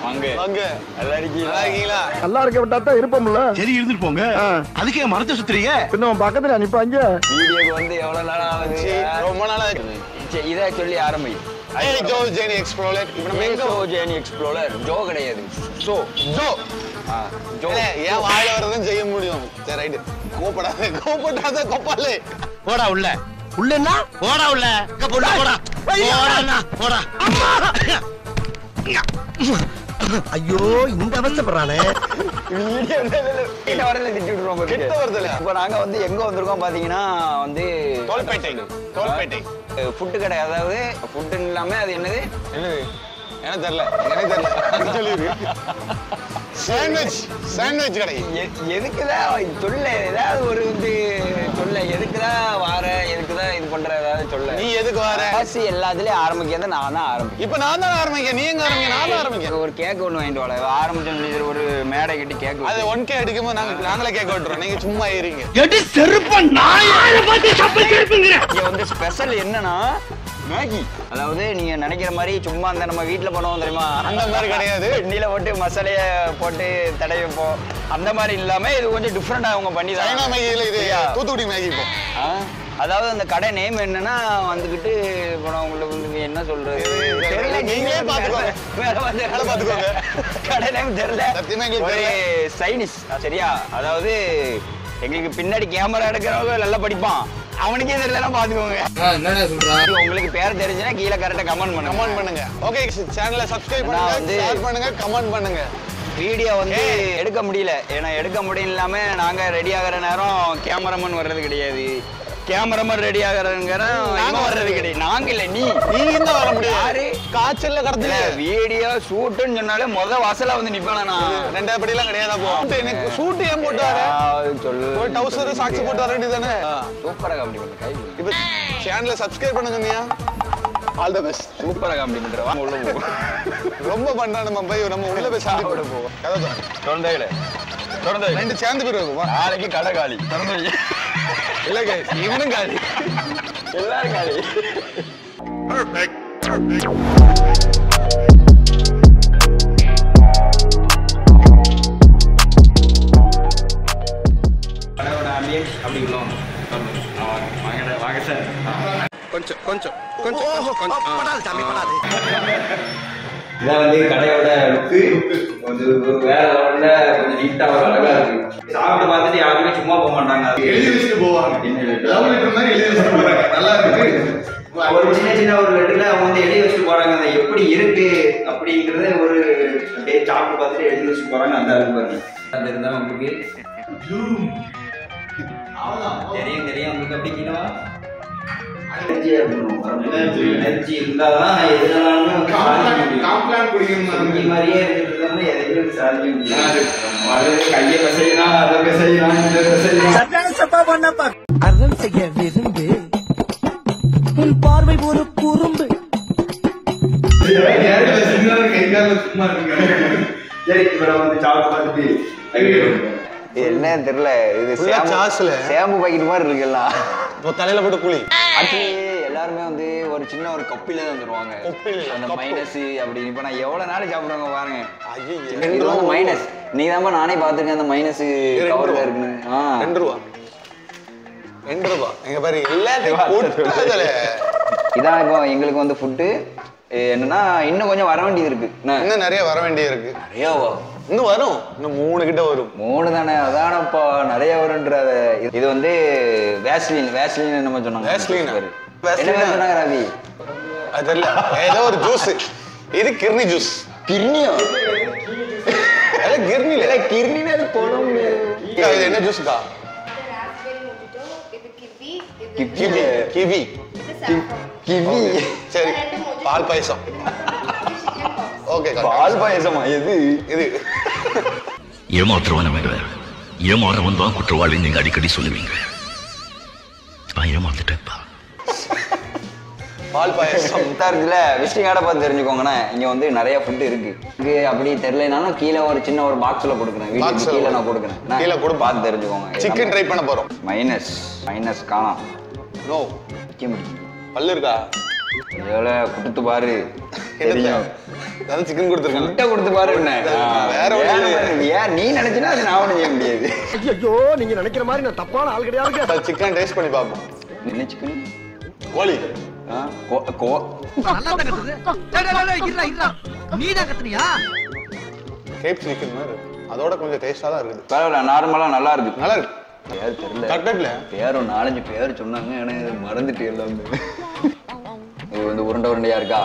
வாங்க வாங்க. நல்லா இருக்கீங்களா? நல்லா இருக்க விட்டா தான் இருப்போம்ல. சரி இருந்துட்டு போங்க. அதுக்கே மரத்தை சுத்துறீங்க. பின்ன பக்கத்துல நிப்பாங்க. வீடியோக்கு வந்து எவ்வளவு நாள் ஆகுது? ரொம்ப நாளா இதை சொல்லி ஆரம்பி. Joe journey explorer. இப்போ நம்ம எங்க ஜேர்னி எக்ஸ்ப்ளோரர். ஜோ கிடையாது. ஜோ ஜோ ஏன் வாயில வரதுன்னு செய்ய முடியும். சரி ரைட். கோபப்படாத கோபாலே. போடா உள்ள. உள்ளன்னா போடா உள்ள. போடா போடா. போடா போடா. ஐயோ இந்த அவசப்படுறானே. இப்ப நாங்க வந்து எங்க வந்திருக்கோம் பாத்தீங்கன்னா வந்து தோல்பேட்டை ஃபுட்டு கடை. அதாவது ஃபுட்டு இல்லாம அது என்னது எனக்கு தெரியல சொல்லிருக்கு. சாண்ட்விச் கடை. எதுக்குதான் சொல்ல ஏதாவது ஒரு வந்து சொல்ல எதுக்குதான் வார எதுக்குதான் இது பண்ற ஏதாவது சொல்ல. நீ எதுக்கு வார? எல்லாத்துலயும் ஆரம்பிக்கிறது நான் தான் ஆரம்பிக்கும். இப்ப நான் தான் ஆரம்பிக்க. நீ எங்க ஆரம்பிக்க? நான் தான் ஆரம்பிக்க. ஒரு கேக் ஒண்ணு வாங்கிட்டு வர ஆரம்பிச்சு ஒரு மேடை கட்டி கேக். அது 1K அடிக்கும்போது நாங்களே கேக் வெட்டுறோம். நீங்க சும்மா ஏறீங்க. எடி செருப்ப நாயால பார்த்து சப்பல் செருப்புங்கற. இங்க வந்து ஸ்பெஷல் என்னன்னா மேகி. அதாவது நீங்க நினைக்கிற மாதிரி சும்மா அந்த நம்ம வீட்டுல பண்ணுவோம் தெரியுமா, அந்த மாதிரி கிடையாது. எண்ணெயில போட்டு மசாலைய போட்டு தடவி வைப்போம். அந்த மாதிரி இல்லாம இது கொஞ்சம் டிஃப்ரெண்டா அவங்க பண்ணி சைனா மேகில இது தூத்துக்குடி மேகி. இப்போ அதாவது அந்த கடை நேம் என்னன்னா வந்துகிட்டு உங்களுக்கு வந்து என்ன சொல்றது தெரியல. நீங்களே பாத்துக்கோங்க. கடை நேம் தெரியல. சத்தியமா எங்களுக்கு சைனீஸ் சரியா. அதாவது எங்களுக்கு பின்னாடி கேமரா எடுக்கிறவங்க நல்லா படிப்பான். அவனுக்கே தெரியலன்னா பாத்துக்கோங்க. என்னடா சொல்றா? உங்களுக்கு பேர் தெரிஞ்சுன்னா கீழே கரெக்டா கமெண்ட் பண்ணுங்க. ஓகே, சேனலை சப்ஸ்கிரைப் பண்ணுங்க, ஷேர் பண்ணுங்க, கமெண்ட் பண்ணுங்க. வீடியோ வந்து எடுக்க முடியல. ஏன்னா எடுக்க முடியும் இல்லாம நாங்க ரெடி ஆகிற நேரம் கேமராமேன் வர்றது கிடையாது. கேமராமேன் ரெடி ஆகிறங்கிற வர்றது கிடையாது. நாங்க இல்ல நீ தான் வர முடியாது. காய்ச்சல்ல கடத்துல வீடியோ ஷூட்டுன்னு சொன்னாலே வாசலா வந்து நிப்பானா. நான் ரெண்டாவது படியெல்லாம் கிடையாதா? போ எனக்கு ஷூட் ஏன் போட்டு வர சொல்லு. ஒரு டவுசர் சாக்ஸ் போட்டு வர வேண்டியதானே. சூப்பரா காமெடி பண்ற கை. இப்போ சேனலை சப்ஸ்கிரைப் பண்ணுங்க. நீயா ஆல் தி பெஸ்ட். சூப்பரா காமெடி பண்ற. வாங்க உள்ள போ. ரொம்ப பண்றா. நம்ம போய் நம்ம உள்ள போய் சாப்பிட போவோம். கதை தொண்டையில ரெண்டு சேர்ந்து போயிருவோம். நாளைக்கு கடை காலி. திறந்து இல்ல கைஸ், இவனும் காலி. எல்லாரும் காலி. பெர்ஃபெக்ட். கடவுளோட ஆம்பியன்ஸ் அப்படி உள்ளோம். வாங்க சார். கொஞ்சம் கொஞ்சம் கொஞ்சம் கொஞ்சம் படாது சாமி படாது. இதான் வந்து கடையோட லுக்கு. கொஞ்சம் வேற லெவல்ல கொஞ்சம் நீட்டா ஒரு அழகா இருக்கு. சாப்பிட்டு பார்த்துட்டு யாருமே சும்மா போக மாட்டாங்க. எழுதி வச்சுட்டு போவாங்க. லவ் லெட்டர் மாதிரி எழுதி வச்சுட்டு போறாங்க. நல்லா இருக்கு. ஒரு சின்ன ஒரு லெட்டர்ல அவங்க வந்து எழுதி வச்சுட்டு போறாங்க. அது எப்படி இருக்கு அப்படிங்கறத ஒரு அப்படியே சாப்பிட்டு பார்த்துட்டு எழுதி வச்சுட்டு போறாங்க. அந்த அளவுக்கு பாருங்க. அது இருந்தா உங்களுக்கு தெரியும் உங்களுக்கு அப்படி கீழே எனர்ஜி இருந்தாதான் எதுனாலும் மாதிரியே இருக்கிறது எதையும் சாதிக்க முடியாது. கையை பசையலாம், அதை பசையலாம், இதை பசையலாம். அறம் செய்ய விரும்பு உன் பார்வை ஒரு குறும்பு. சரி, இப்ப வந்து சாப்பிட்டு பார்த்துட்டு என்ன தெரியல. இது சேம்பு பாக்கெட் மாதிரி இருக்குல்லாம். இப்போ தலையில போட்டு குளி. எல்லாருமே வந்து ஒரு சின்ன ஒரு கப்பில தான் வந்துருவாங்க. அந்த மைனஸ் அப்படி. இப்ப நான் எவ்வளவு நாள் சாப்பிடுவாங்க பாருங்க. இது வந்து மைனஸ். நீ தான் நானே பாத்துருக்கேன் அந்த மைனஸ் கவர்ல இருக்குன்னு. 2 ரூபா 2 ரூபா. எங்க பாரு எல்லாத்தையும். இதான் இப்போ எங்களுக்கு வந்து ஃபுட்டு என்னன்னா இன்னும் கொஞ்சம் வர வேண்டியது இருக்கு. இன்னும் நிறைய வர வேண்டியது இருக்கு. நிறையவா? இன்னும் வரும். இன்னும் 3 கிட்ட வரும். 3 தானே? அதானப்பா நிறைய வரும்ன்றாத. இது வந்து வேஸ்லின் நம்ம சொன்னாங்க. வேஸ்லின் என்ன சொன்னாங்க ரவி? அது தெரியல. ஏதோ ஒரு ஜூஸ். இது கிர்னி ஜூஸ். கிர்னியா? அது கிர்னி இல்ல. கிர்னினா அது போடும். இது என்ன ஜூஸ்க்கா? கிவி. கிவி. சரி, பால் பாயசம். ஓகே, பால் பாயசமா? எது இது? ஏமாத்துறவன் வேற, ஏமாறவன் தான் குற்றவாளி. நீங்க அடிக்கடி சொல்லுவீங்க. நான் ஏமாத்துட்டேன்ப்பா. பால் பாயசம் இருக்குல்ல. விசிட்டிங் கார்டை பார்த்து தெரிஞ்சுக்கோங்கண்ணே. இங்க வந்து நிறைய ஃபுட் இருக்கு. அப்படி தெரியலனாலும் கீழே ஒரு சின்ன ஒரு பாக்ஸ்ல கொடுக்குறேன். வீட்டுக்கு கீழே நான் கொடுக்குறேன். கீழே கூட பார்த்து தெரிஞ்சுக்கோங்க. சிக்கன் ட்ரை பண்ண போறோம். மைனஸ் காணாம். நோ. வைக்க முடியும். பல்லு இருக்கா? எவ்வளோ கொடுத்து பாரு தெரியும். அதான் சிக்கன் கொடுத்துருக்கேன். முட்டை கொடுத்து பாரு என்ன வேற ஏன் நீ நினைச்சினா அது நான் ஒன்றும் செய்ய முடியாது. ஐயோ நீங்க நினைக்கிற மாதிரி நான் தப்பான ஆள் கிடையாது. சிக்கன் டேஸ்ட் பண்ணி பார்ப்போம். என்ன சிக்கன்? கோழி. கேப்ஸ் சிக்கன் மாதிரி அதோட கொஞ்சம் டேஸ்டா தான் இருக்குது. பரவாயில்ல, நார்மலா நல்லா இருக்கு. நல்லா இருக்கு. பேர் தெரியல. கரெக்ட்ல பேரும் 4-5 பேர் சொன்னாங்க, எனக்கு மறந்துட்டு எல்லாமே. இது வந்து உருண்டை உருண்டையா இருக்கா?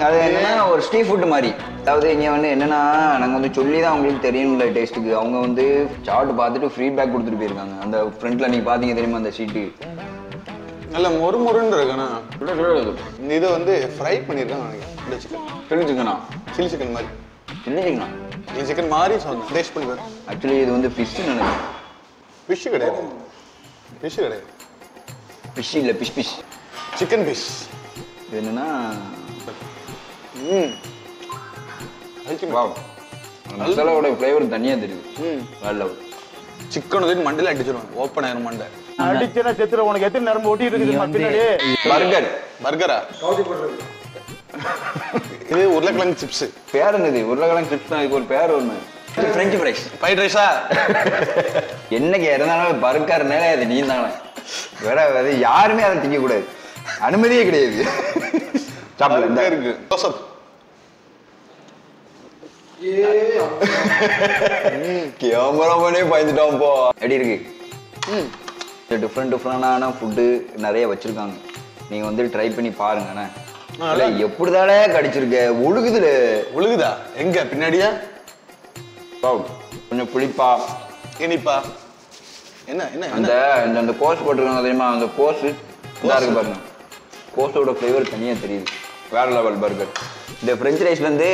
அது என்னன்னா ஒரு ஸ்ட்ரீட் ஃபுட் மாதிரி. அதாவது இங்க வந்து என்னன்னா நாங்க வந்து சொல்லி தான் அவங்களுக்கு தெரியணும்ல டேஸ்ட்டுக்கு. அவங்க வந்து சாப்பிட்டு பார்த்துட்டு ஃபீட்பேக் கொடுத்துட்டு போயிருக்காங்க. அந்த ஃப்ரண்ட்ல நீங்க பாத்தீங்க தெரியுமா அந்த ஷீட்டு, நல்ல மொறுமொறுன்னு இருக்குண்ணா. இதை வந்து ஃப்ரை பண்ணியிருக்காங்க நினைக்கிறேன். சிக்கன் சில்லி சிக்கனா? சில்லி சிக்கன் மாதிரி. சில்லி சிக்கனா? சில்லி சிக்கன் மாதிரி சொன்னேன். டேஸ்ட் பண்ணி பாரு. ஆக்சுவலி இது வந்து ஃபிஷ் நினைக்கிறேன். ஃபிஷ் கிடையாது. ஃபிஷ் கிடையாது. ஃபிஷ் இல்லை, ஃபிஷ். Chicken fish. இது என்னன்னா வாவ், மசாலாவோட ஃப்ளேவர் தனியா தெரியுது. வேற சிக்கன் வந்து மண்டையில அடிச்சிருவாங்க. ஓப்பன் ஆயிரும் மண்டை. அடிச்சனா செத்துற. உனக்கு எத்தனை நரம்பு ஒட்டி இருக்குது பின்னாடி? பர்கரா? இது உருளைக்கிழங்கு சிப்ஸ். பேர் என்னது? உருளைக்கிழங்கு சிப்ஸ். அதுக்கு ஒரு பேர் ஒண்ணு, ஃப்ரெஞ்ச் ஃப்ரைஸ். ஃப்ரைட் ரைஸா? என்னைக்கு இருந்தாலும் பர்கர்னால அது நீ தானே. வேற அது யாருமே அதை திங்க கூடாது, அனுமதியே கிடையாது. சாப்பிடல இருக்கு. கேமராமேனே பயந்துட்டான் போ. எப்படி இருக்கு? டிஃப்ரெண்டான ஃபுட்டு நிறைய வச்சிருக்காங்க. நீங்க வந்து ட்ரை பண்ணி பாருங்கண்ணே. எப்படிதானே கடிச்சிருக்க? ஒழுகுதுல. ஒழுகுதா? எங்க பின்னாடியா? கொஞ்சம் புளிப்பா இனிப்பா? என்ன என்ன அந்த அந்த கோஸ் போட்டிருக்காங்க தெரியுமா? அந்த கோஸ் இதா இருக்கு பாருங்க. கோஸோட ஃப்ளேவர் தனியா தெரியுது. வேற லெவல் பர்கர். இந்த ஃப்ரெஞ்ச் ரைஸ்ல இருந்து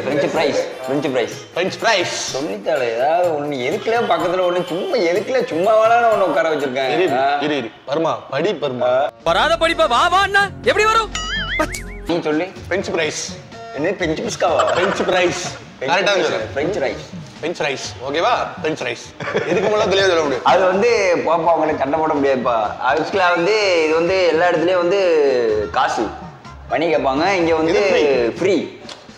ஃப்ரெஞ்ச் ஃப்ரைஸ் சொல்லித்தால ஏதாவது ஒண்ணு. எதுக்குல பக்கத்துல ஒண்ணு சும்மா எதுக்குல சும்மா வேணாலும் ஒண்ணு உட்கார வச்சிருக்கேன். பர்மா படி பர்மா வராத படிப்பா வா வான்னா எப்படி வரும்? நீ சொல்லி ஃப்ரெஞ்ச் ஃப்ரைஸ். என்ன ஃப்ரெஞ்ச் பிஸ்காவா? French fries. கரெக்ட்டா சொல்ற. French rice. ஃப்ரெஞ்ச் ரைஸ் ஓகேவா? ஃப்ரெஞ்ச் ரைஸ் இதுக்கு முன்னாடி தெளிவா சொல்ல முடியும். அது வந்து பாப்பா உங்களுக்கு கண்ட போட முடியாதுப்பா. ஆக்சுவலா வந்து இது வந்து எல்லா இடத்துலயும் வந்து காசு பண்ணி கேட்பாங்க. இங்க வந்து ஃப்ரீ.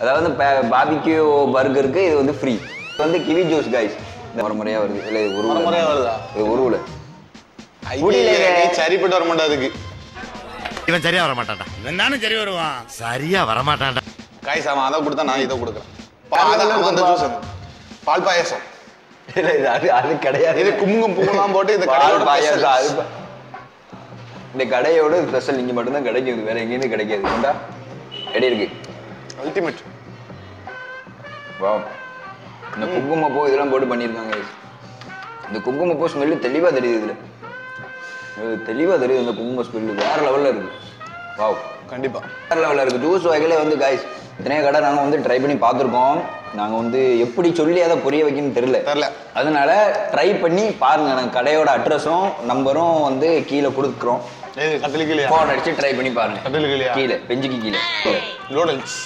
அதாவது பார்பிக்யூ பர்கருக்கு இது வந்து ஃப்ரீ. இது வந்து கிவி ஜூஸ் கைஸ். இந்த ஒரு முறையா வருது. இல்ல இது ஒரு முறையா வருதா? இது ஒருவுல சரிப்பட்டு வர மாட்டா. அதுக்கு இவன் சரியா வர மாட்டான்டா. இவன் தானே சரி வருவான். சரியா வர மாட்டான்டா. கைஸ் அவன் அதை கொடுத்தா நான் இதை கொடுக்குறேன். அந்த ஜூஸ் பால் பாயாசம். இல்ல இது அது கிடையாது. இது குங்குமம் பூலாம் போட்டு இந்த பால் பாயாசம். அது இந்த கடையோட ஸ்பெஷல் இங்க மட்டும் தான் கிடைக்குது, வேற எங்கேயுமே கிடைக்காது. ஏண்டா எப்படி இருக்கு? அல்டிமேட். வாவ். இந்த குங்குமப்பூ இதெல்லாம் போட்டு பண்ணியிருக்காங்க. இந்த குங்குமப்பூ ஸ்மெல்லு தெளிவா தெரியுது. இதுல தெளிவா தெரியுது. இந்த குங்கும ஸ்மெல்லு வேற லெவல்ல இருக்கு. வாவ், கண்டிப்பா வேற லெவல்ல இருக்கு. ஜூஸ் வகையில வந்து கைஸ் இத்தனைய கடை நாங்க வந்து ட்ரை பண்ணி பார்த்துருக்கோம். நாங்க வந்து எப்படி சொல்லி அதை புரிய வைக்கணும்னு தெரியல. அதனால ட்ரை பண்ணி பாருங்க. நாங்கள் கடையோட அட்ரஸும் நம்பரும் வந்து கீழே கொடுக்குறோம். ஃபோன் அடிச்சு ட்ரை பண்ணி பாருங்க. கீழே பெஞ்சுக்கு கீழே நூடுல்ஸ்.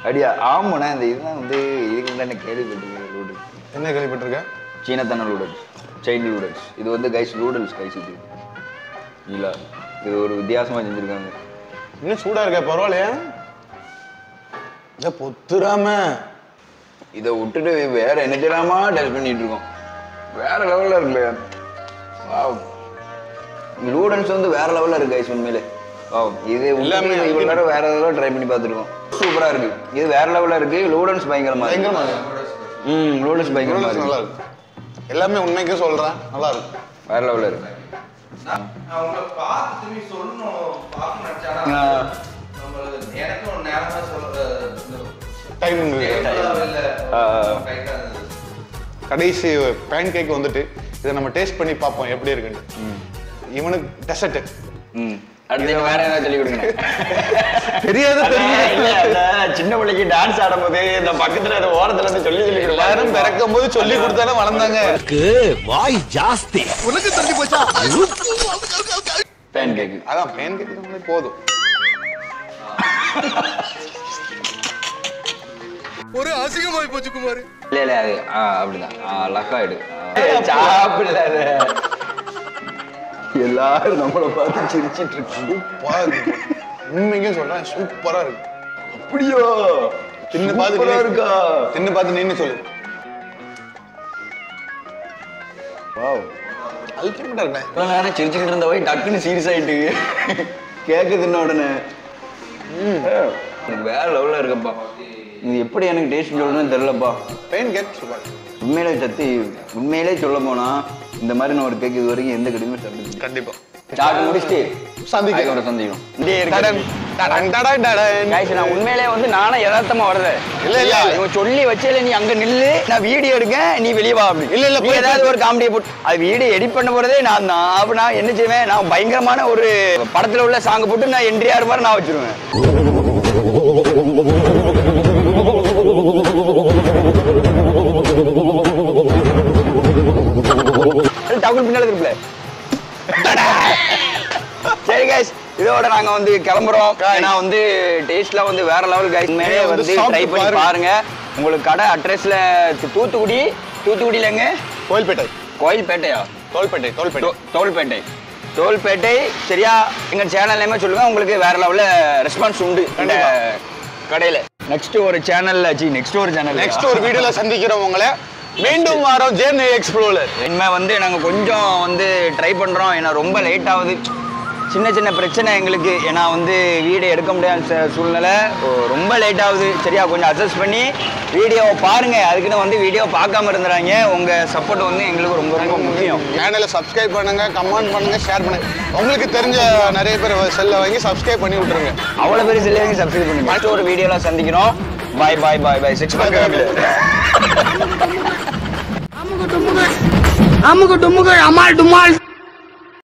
அப்படியா? ஆமாண்ணா. இந்த இதுதான் வந்து இதுக்கு முன்னாடி கேள்விப்பட்டிருக்கேன். நூடுல்ஸ் என்ன கேள்விப்பட்டிருக்கேன்? சீனத்தான நூடுல்ஸ், சைல்டு நூடுல்ஸ். இது வந்து கைஸ் நூடுல்ஸ் கைஸ். இது இல்லை, இது ஒரு வித்தியாசமா செஞ்சிருக்காங்க. இன்னும் சூடா இருக்க பரவாயில்லையா? இதை பொத்துறாம இதை விட்டுட்டு வேற என்ன செய்யலாமா டெஸ்ட் பண்ணிட்டு இருக்கோம். வேற லெவல்ல இருக்குல்ல. நூடுல்ஸ் வந்து வேற லெவல்ல இருக்கு கைஸ் உண்மையிலே. இது எல்லாமே இவ்வளவு நேரம் வேற ஏதாவது ட்ரை பண்ணி பார்த்துருக்கோம். சூப்பரா இருக்கு. இது வேற லெவல்ல இருக்கு. நூடுல்ஸ் பயங்கரமா இருக்கு. நூடுல்ஸ் பயங்கரமா இருக்கு. நல்லா இருக்கு. எல்லாமே உண்மைக்கு சொல்றேன், நல்லா இருக்கு. வேற லெவல்ல இருக்கு. கடைசி பேன் கேக் வந்துட்டு இதை நம்ம டேஸ்ட் பண்ணி பார்ப்போம் எப்படி இருக்குன்னு. இவனுக்கு டெசர்ட். அடுத்து வேற ஏதாவது சொல்லி கொடுங்க. தெரியாது. சின்ன பிள்ளைக்கு டான்ஸ் ஆடும்போது இந்த பக்கத்துல ஓரத்துல இருந்து சொல்லி எல்லாரும் பிறக்கும் போது சொல்லி கொடுத்தானே வளர்ந்தாங்க. வாய் ஜாஸ்தி. உனக்கு சொல்லி போச்சா? Pancake. அதான் பேன் கேக் போதும். ஒரு அசிங்கமாய் போச்சு குமார். இல்ல இல்ல அது அப்படிதான் லக்காயிடு. சாப்பிடல. எல்லாரும் நம்மளை பார்த்து சிரிச்சிட்டு இருக்காங்க. உண்மைக்கே சொல்றேன் சூப்பரா இருக்கு. அப்படியா? தின்னு பார்த்து இருக்கா? தின்னு பார்த்து நின்னு சொல்லு. வாவ், அல்டிமேட்டா இருக்கு. இவ்வளவு நேரம் சிரிச்சுக்கிட்டு இருந்த போய் டக்குன்னு சீரியஸ் ஆயிட்டு கேக்கு தின்ன உடனே வேற லெவல்ல இருக்கப்பா. இது எப்படி எனக்கு டேஸ்ட் சொல்லணும்னு தெரியலப்பா. Pain cake super. உண்மையிலே சொல்ல போனா இந்த மாதிரி நான் ஒரு கேக் இது வரைக்கும் எந்த கடையுமே சாப்பிட்டது. கண்டிப்பா சாப்பிட்டு முடிச்சுட்டு சந்திக்கிறோம். நான் உண்மையிலே வந்து நானும் யதார்த்தமா வர்றேன். இல்ல இவன் சொல்லி வச்சேல நீ அங்க நில்லு, நான் வீடியோ எடுக்க, நீ வெளியே வா அப்படி. இல்ல நீ ஏதாவது ஒரு காமெடியை போட்டு அது வீடியோ எடிட் பண்ண போறதே நான் தான். அப்ப நான் என்ன செய்வேன், நான் பயங்கரமான ஒரு படத்துல உள்ள சாங் போட்டு நான் என்ட்ரியார் மாதிரி நான் வச்சிருவேன். டவுன் பின்னால இருக்குல்ல. சரி கைஸ், இதோட நாங்க வந்து கிளம்புறோம். ஏன்னா வந்து டேஸ்ட்லாம் வந்து வேற லெவல் கைஸ். மேலே வந்து ட்ரை பண்ணி பாருங்க. உங்களுக்கு கடை அட்ரஸ்ல தூத்துக்குடியில எங்க? கோயில்பேட்டையா? தோல்பேட்டை. சரியா? எங்க சேனல் நேமே சொல்லுங்க. உங்களுக்கு வேற லெவல்ல ரெஸ்பான்ஸ் உண்டு இந்த கடையில. நெக்ஸ்ட் ஒரு வீடியோல சந்திக்கிறோம் உங்களை. மீண்டும் வாரம் ஜேர்னி எக்ஸ்ப்ளோரர். இனிமே வந்து நாங்க கொஞ்சம் வந்து ட்ரை பண்றோம். ஏன்னா ரொம்ப லேட் ஆகுது. சின்ன பிரச்சனை எங்களுக்கு. ஏன்னா வந்து வீடியோ எடுக்க முடியாத சூழ்நிலை, ரொம்ப லேட் ஆகுது. சரியா? கொஞ்சம் அட்ஜஸ்ட் பண்ணி வீடியோவை பாருங்க. அதுக்குன்னு வந்து வீடியோ பார்க்காம இருந்துறாங்க. உங்க சப்போர்ட் வந்து எங்களுக்கு ரொம்ப ரொம்ப முக்கியம். சேனலை சப்ஸ்கிரைப் பண்ணுங்க, கமெண்ட் பண்ணுங்க, ஷேர் பண்ணுங்க. உங்களுக்கு தெரிஞ்ச நிறைய பேர் செல்லை வாங்கி சப்ஸ்கிரைப் பண்ணி விட்டுருங்க. அவ்வளவு பேர் செல்லை வாங்கி சப்ஸ்கிரைப் பண்ணுங்க. அடுத்த ஒரு வீடியோல சந்திக்கிறோம். பாய். 6 அமுக டுமுக அமால் டுமால்.